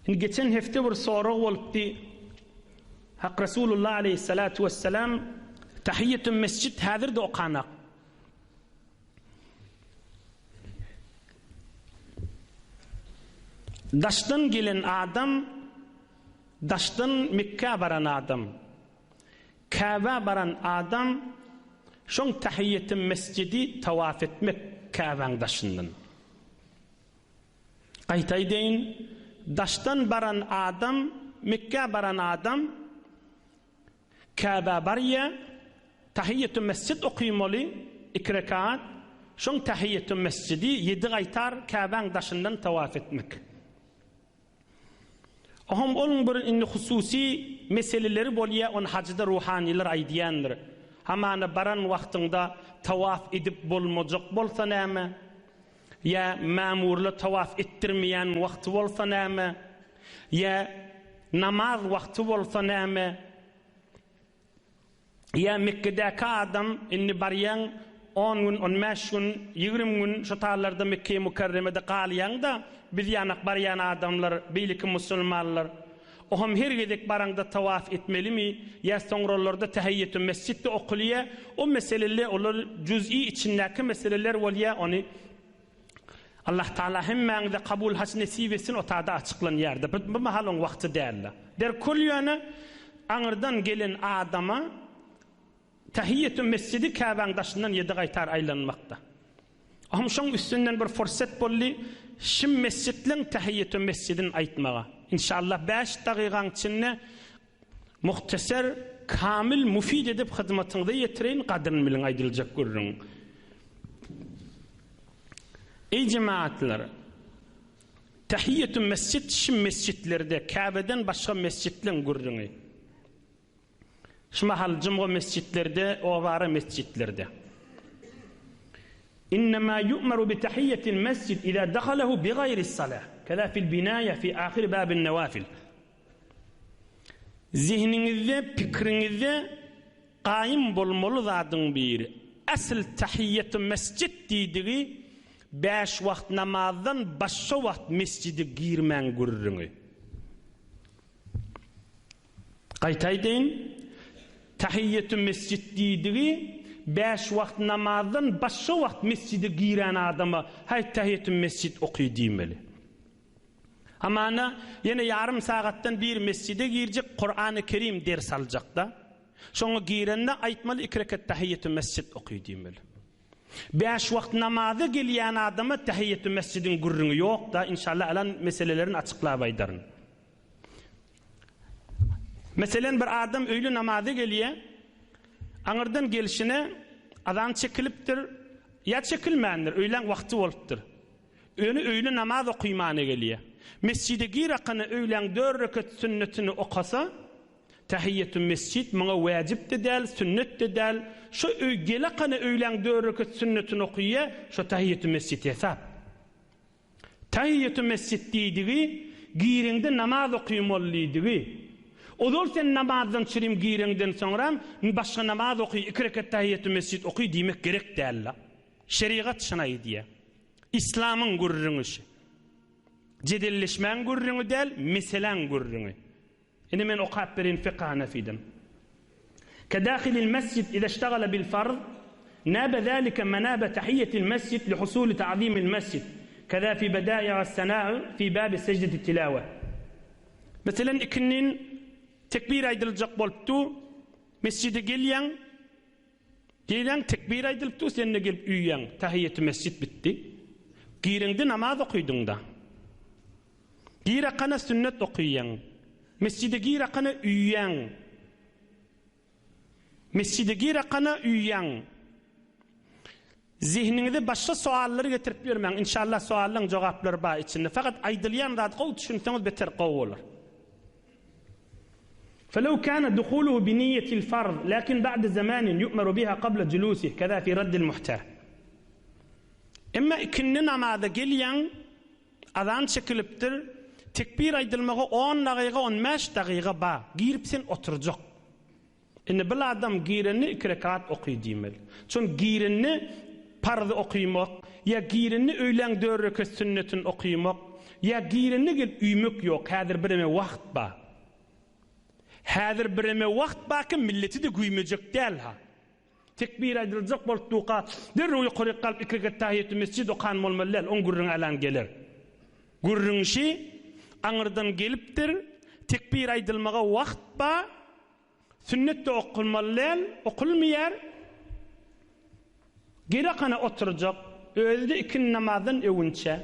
Geçen hefte bir soru oldu. Hak Resulullah aleyhissalatu vesselam tahiyyetü mescid hazır da okanak. Daştan gelen adam, daştan Mekke baran adam, Kabe baran adam, şon tahiyyetü mescidi tavaf etmek Kabe'nin daşından. Qaytay deyin, daştan baran adam, Mekke baran adam, Kabe barya, tahiyyetü mescid okuymalı, 2 rekat, şon tahiyyetü mescidi 7 qaytar Kabe'nin daşından tavaf etmek. Ohum onun bir hususi meseleleri bolya on hacda ruhaniler aydiyandır. Hamana baran vaktında tavaf edip bolmacak bolsa näme? Ya mamurla tavaf ettirmeyen vakti bolsa näme? Ya namaz vakti bolsa näme? Ya Mekke'deki adam inni baryan 10 gün, 15 gün, 20 gün şu tarlarda Mekke-i Mukarreme'de qalayan da biz yanak baryan adamlar, beyliki musulmanlar ohum her gedek baranda tavaf etmeli mi? Ya sonralarda tahiyyetü mescidde okuliye o meseleler olur cüz'i içindeki meseleler olya onu Allah Teala hemmende kabul haç nesip etsin o taada açıklan yerde. Bu mahalın vakti değerli. Der kul yönü anırdan gelen adama tahiyyetü mescidi Kabe'nin daşından 7 qaytar aylanmakta. Ahım şoň üstünden bir fırsat bolly, şim mescidlerin tahiyyetü mescidin aytmaga. İnşallah 5 daqiqaň içinde muhtasar, kamil, mufid edip hyzmatyňyza ýetireň qadryny bilen aýdyljak görüň. Ey cemaatler, tahiyyetü mescid şim mescidlerde Kabe'den başga mescidlerin görüň. Şmahal cumhur mescitlerde, ovara mescitlerde. İnnemâ yu'meru bi tahiyyetil mescid idâ dakhalahu bi gayris salah. Keda fil binâye fi ahir bâbin nevâfil. Zihninizde, fikrinizde qaim bolmalı zadın biri. Asıl tahiyyetü mescid diýdigi 5 wagt namazdan başga wagt mescidi girmän görüňi. Qaytay deyin. Tahiyyetü mescid diýdigi 5 wagt namazdan başga wagt mescide giren adama hay tahiyyetü mescid okuy diýmeli. Amana yine yarım saatdan bir mescide girjek, Kur'an-ı Kerim ders aljak da. Şoňa girende aýtmaly 2 rekat tahiyyetü mescid okuy diýmeli. 5 wagt namaza gelýän adama tahiyyetü mescidin gurrüňi ýok da, inşallah alan meselelerini açyklap aýdaryn. Meselen bir adam öýle namaza gelýär. Aňyrdan gelişine adam çekilipdir, ya çekilmändir, öýlen wagty bolupdyr. Öýle namaz okuýmana gelýär. Mescide girakana öýlen 4 rekat sünnetini okasa, tahiyyetü mescid maňa wajib de däl, sünnet de däl. Şu gelakana öýlen 4 rekat sünnetini okuýar, şu tahiyyetü mescid hesap. Tahiyyetü mescid diýdigi, gireňde namaz okuýmalydygy. Olur sen namazdan çirim gireňden soňra başga namaz okuy, 2 rekat tahiyyetü mescid okuy diýmek gerek däl. Şeriat şuna diýär. İslamyň gurrüňi. Jedelleşmän gurrüňi däl, meselen gurrüňi. Ine men okap berin fiqh Hanefiden. Kedâhilil mescid iza iştagala bil farz, nâbe zâlike menâbe tahiyyetil mescid li husûli ta'zîmil mescid. Kedâ fi bedâi'a s-senâ'u fi bâbi secdeti tilâve. Meselen ikinin tekbir aýdyljak bolupdy, mescide gelýän, tekbir aýdylypdy, senne gelip üýýän, tahiyyetü mescid bitdi. Gireňde namaz okuýdyň da. Girakana sünnet okuýýän. Mescide girakana üýýän. Mescide girakana üýýän. Zihniňizde başga soallary getirip bermäň. İnşallah soallaryň jogaplary bar içinde. Fakat aýdylýan zat gowy düşünseňiz beter gowy bolar. فلو كان دخوله بنية الفرض لكن بعد زمان يؤمر بها قبل جلوسه كذا في رد المحتاج. إما كننا ماذا قليان أذان شكلبتر tekbir aydılmağa 10 daqiqa 15 daqiqa ba girip sen oturacak. Indi bil adam girenni 2 rekat okuy diýmeli. Çün girenni pardy okuymak ya girenni öýlen 4 rekat sünnetin okuymak ya girenli gel üymük yok. Häzir bireme wagt ba. Häzir bireme wagt ba ki milleti de güýmejek däl ha. Tekbir aýdyljak bolupdyka derrew ýokary galyp iki rekat tahiyyat mesjid okan bolmaly, on gurrun alan gelir. Gurrun şi aňyrdan gelipdir. Tekbir aýdylmaga wagt ba, sünnetde okulmaly, okulmaýar. Gerekana oturacak, özde ikin namazdan ewinçe.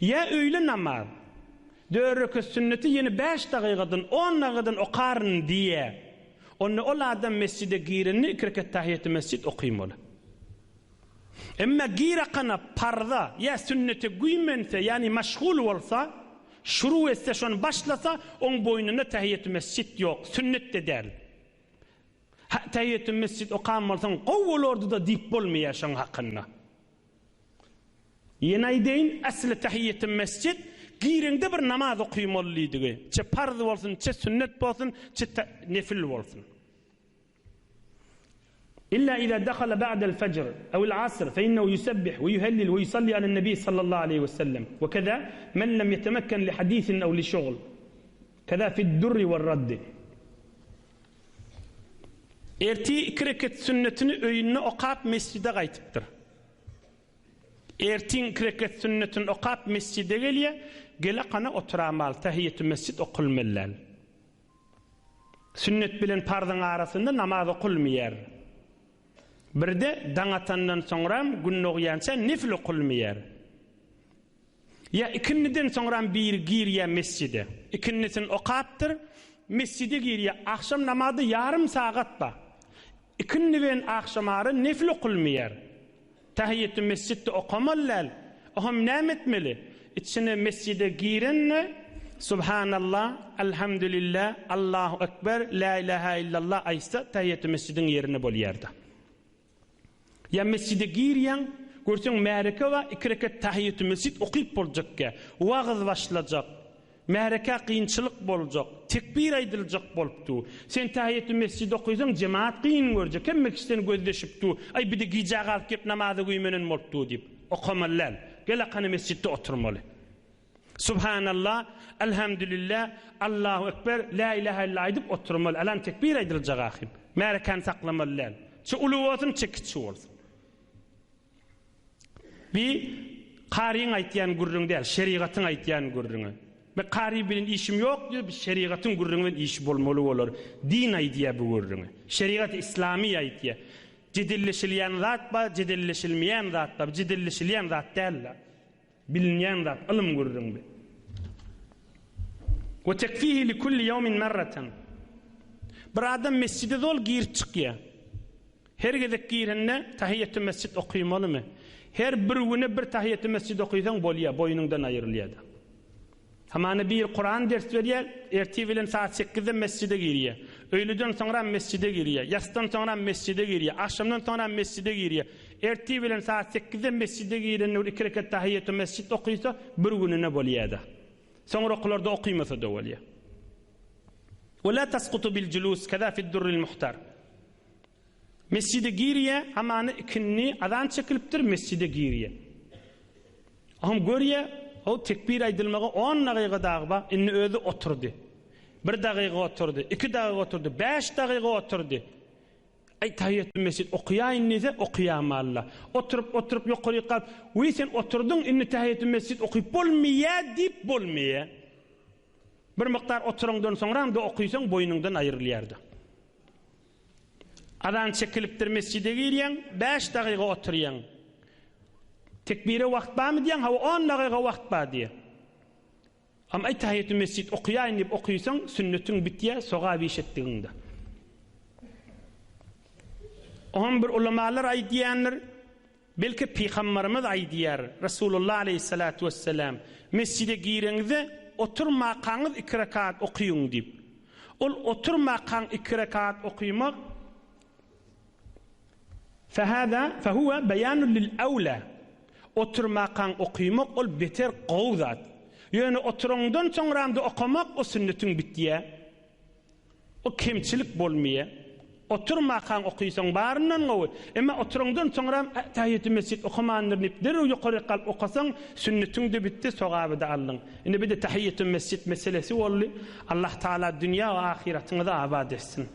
Ya öýle namaz, 4 rekat sünneti ýene 5 dagygadan, 10 dagygadan okaryn diye. Onu ol adam mescide girenni 2 rekat tahiyyat mescid okuymalı. Emma girekana parda ya sünneti güýmense, yani meşgul bolsa, şuru etse şonu başlasa, on boynuna tahiyyat mescid yok, sünnet de der. Tahiyyat mescid okanmalsan, gowul orduda dip bolmaýaşan hakkında. Yine aýdyň, asli tahiyyat mescid girende bir namaz okuymalydygy. Çe farz bolsun, çe sünnet bolsun, çe nefil bolsun. إلا إذا دخل بعد الفجر أو العصر فإنه يسبح ويهلل ويصلي على النبي صلى الله عليه وسلم وكذا من لم يتمكن لحديث أو لشغل كذا في الدر والرد. Erti 2 rekat sünnetini öýünne okap mescide gaýtypdyr. Ertin 2 rekat sünnetini okap mescide gelýär, gele kana oturamal tahiyyat mescid okulmaly. Sünnet bilen parzyň arasynda namaz okulmaýar. Birde daňatandan soňram günnogy ýansa nefil okulmaýar. Ya ikinniden soňram bir girýär mescide. İkinnisin okapdyr, mescide girýär. Akşam namazy yarım sagat ba. İkinni bilen akşamary nefil okulmaýar. Tahiyyat mescidde okamalylar. Oham näme etmeli? İçine mescide girenni Subhanallah, elhamdülillah, Allahu ekber, la ilahe illallah aýsa tahiyyat mescidin ýerine bolýardy. Ya mescide girýän, görseň märeke we 2 rekat tahiyyat mescid okyp boljakka, wagız başlajak. Märeke kynçylyk boljak, tekbir aýdyljak bolupdy. Sen tahiyyat mescid okuysaň jemaat kyn görjek, hemme kişiden gözleşipdi. Ay bir de gijag alyp kep namazy güýmenen bolupdy diýip okamallar. Gele kana mescidde oturmaly. Subhanallah, elhamdülillah, Allahu ekber, la ilahe illallah aýdyp oturmaly. Alan tekbir aýdyljak ahim. Märeken saklamalylar. Şu uluwatyn çekitçi bolsun. Bir qariň aýtýan gurrun däl, şerigatyň aýtýan gurruny. Ve qari bilen işim yok diyor, bir şeriatın gurrunun iş bolmaly bolar. Din aýdýar bu gurruny. Şeriat İslami aýdýar. Jedilleşilýän zat ba, jedilleşilmeýän zat ba, jedilleşilýän zat däl. Bilinýän zat ilm gurrun. Ve tekfihi li kulli yawmin marratan. Bir adam mescide dol gir çykýar. Her gezek girende tahiyyat mescid okuymalymy? Her bir güne bir tahiyyat mescid okuysaň bolýar, boýnundan aýrylýar. Hamany bir Kur'an ders berýär, erti bilen saat 8-de mescide girýär. Öýleden soňra mescide girýär, ýastan soňra mescide girýär, akşamdan soňra mescide girýär. Erti bilen saat 8-de mescide girýän 2 rekat tahiyyat mescid okuysa bir gününe bolýar. Soňra okularda okuýmasa da bolýar. Ve la tasqutu bil julus kaza fi ad-durr al-muhtar. Mescide girýär, hamany ikinni azan çekilipdir, mescide girýär. Aham görýär, o tekbir aýdylmaga 10 dagyga dagba, inni özü oturdy. 1 dagyga oturdy, 2 dagyga oturdy, 5 dagyga oturdy. Ay tahiyyat mescid okuýaýyn diýse okuýamalla. Oturup ýokary galyp, "Uy sen oturdun, inni tahiyyat mescid okuyup bolmaýar" diýip bolmaýar. Bir miktar oturundan soňra da okuýsaň boýnundan aýrylýardy. Adan çekilipdir mescide girýän, 5 dagyga oturýan. Tekbire wagt barmy diýen, ha 10 dagyga wagt bar diýer. Am ay tahiyyat mescid okuýaýyn diýip okuýsaň sünnetiň bitýär, soga bişetdiginde. Oham bir ulamalar aýdýanlar, belki peýgamberimiz aýdýar, Rasulullah aleyhissalatu vesselam, mescide gireňizde oturmaqaňyz 2 rekat okuýun diýip. Ol oturmaqaň 2 rekat okuýmak فهو بيان للأولى. Oturmaqaň okuýmak ol beter gowzat. Ýöne oturundan soňra okumak o sünnetin bitýär. O kemçilik bolmaýar. Oturmakan okuysan barından gowy. Emma oturundan soňra tahiyyatü mescid okumandyr nipdir ýokary galyp okasaň sünnetiňde bitti, sogaby da aldyň. Indi bir de tahiyyatü mescid meselesi boldy. Allah Taala dünýä we ahiretiňizde abad etsin.